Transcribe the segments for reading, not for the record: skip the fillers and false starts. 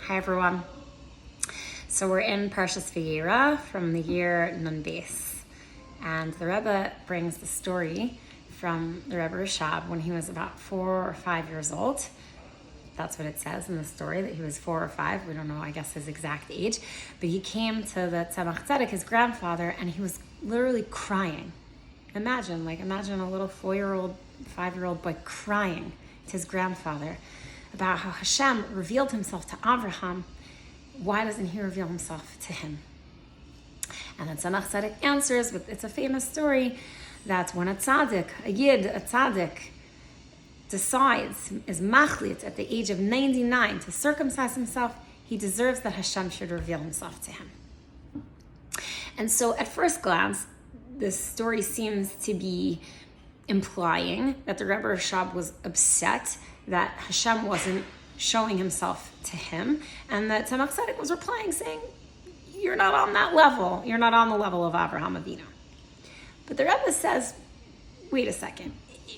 Hi everyone. So we're in Parshas Vayera from the year Nun Beis, and the Rebbe brings the story from the Rebbe Rashab when he was about 4 or 5 years old. That's what it says in the story, that he was 4 or 5. We don't know, I guess, his exact age. But he came to the Tzemach Tzedek, his grandfather, and he was literally crying. Imagine a little 4-year-old, 5-year-old boy crying to his grandfather about how Hashem revealed himself to Abraham. Why doesn't he reveal himself to him? And the Tzemach Tzedek answers, but it's a famous story, that when a tzaddik, a yid, a tzaddik, decides, is machlit at the age of 99 to circumcise himself, he deserves that Hashem should reveal himself to him. And so at first glance, this story seems to be implying that the Rebbe Rashab was upset that Hashem wasn't showing himself to him, and that Tzemach Tzedek was replying saying, you're not on that level. You're not on the level of Avraham Avinu. But the Rebbe says, wait a second.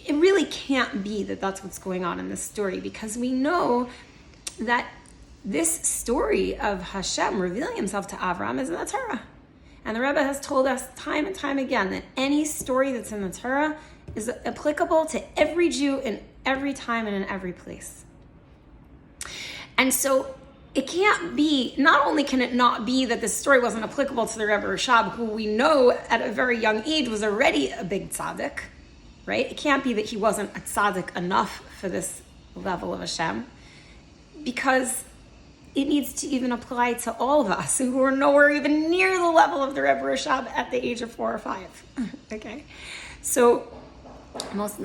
It really can't be that that's what's going on in this story, because we know that this story of Hashem revealing himself to Avraham is in the Torah. And the Rebbe has told us time and time again that any story that's in the Torah is applicable to every Jew in every time and in every place. And so it can't be, not only can it not be that this story wasn't applicable to the Rebbe Rashab, who we know at a very young age was already a big tzaddik, right? It can't be that he wasn't a tzaddik enough for this level of Hashem, because it needs to even apply to all of us who are nowhere even near the level of the Rebbe Rashab at the age of 4 or 5. Okay, so most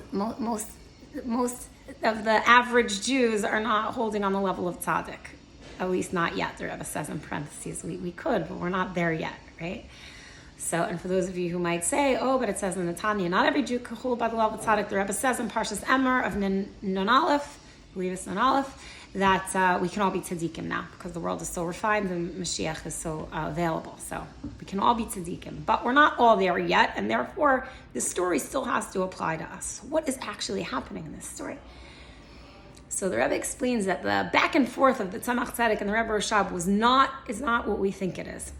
of the average Jews are not holding on the level of tzaddik, at least not yet. The Rebbe says in parentheses, we could, but we're not there yet, right? So, and for those of you who might say, oh, but it says in the Tanya, not every Jew could hold by the level of tzaddik, the Rebbe says in Parshas Emor of Nun Aleph, I believe it's Nun Aleph, that we can all be tzaddikim now, because the world is so refined and Mashiach is so available. So we can all be tzaddikim, but we're not all there yet, and therefore this story still has to apply to us. What is actually happening in this story? So the Rebbe explains that the back and forth of the Tzemach Tzedek and the Rebbe Rashab is not what we think it is.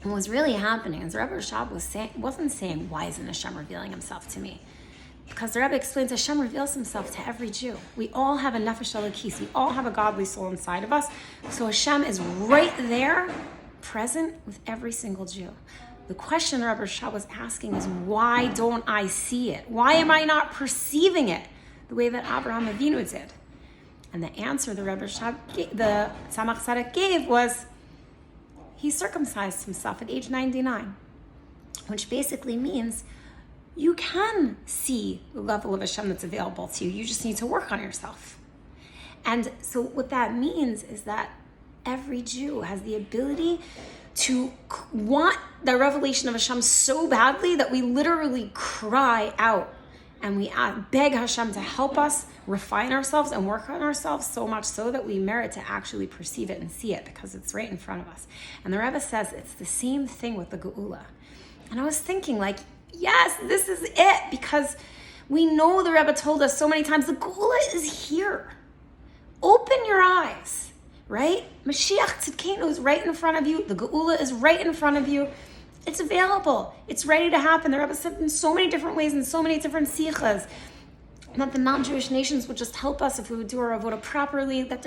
And what's really happening is the Rebbe Rashab wasn't saying, why isn't Hashem revealing himself to me? Because the Rebbe explains Hashem reveals himself to every Jew. We all have a nefesh elokis. We all have a godly soul inside of us. So Hashem is right there, present with every single Jew. The question the Rebbe Rashab was asking is, why don't I see it? Why am I not perceiving it the way that Avraham Avinu did? And the answer the Rebbe Rashab, the Tzemach Tzedek gave was, he circumcised himself at age 99, which basically means you can see the level of Hashem that's available to you. You just need to work on yourself. And so what that means is that every Jew has the ability to want the revelation of Hashem so badly that we literally cry out and we beg Hashem to help us refine ourselves and work on ourselves, so much so that we merit to actually perceive it and see it, because it's right in front of us. And the Rebbe says it's the same thing with the Geula. And I was thinking, yes, this is it, because we know the Rebbe told us so many times, the Geula is here. Open your eyes, right? Mashiach Tzidkenu is right in front of you. The Geula is right in front of you. It's available. It's ready to happen. The Rebbe said in so many different ways, in so many different sichas, that the non-Jewish nations would just help us if we would do our avodah properly, that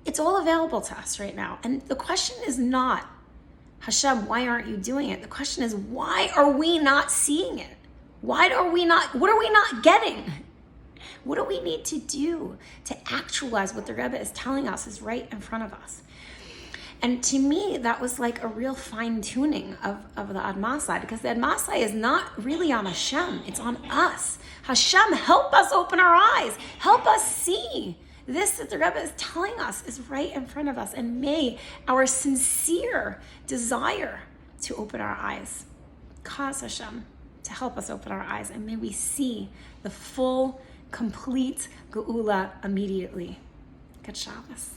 it's all available to us right now. And the question is not, Hashem, why aren't you doing it? The question is, why are we not seeing it? What are we not getting? What do we need to do to actualize what the Rebbe is telling us is right in front of us? And to me, that was like a real fine-tuning of the Admasai, because the Admasai is not really on Hashem, it's on us. Hashem, help us open our eyes. Help us see. This that the Rebbe is telling us is right in front of us, and may our sincere desire to open our eyes cause Hashem to help us open our eyes, and may we see the full, complete Geula immediately. Good Shabbos.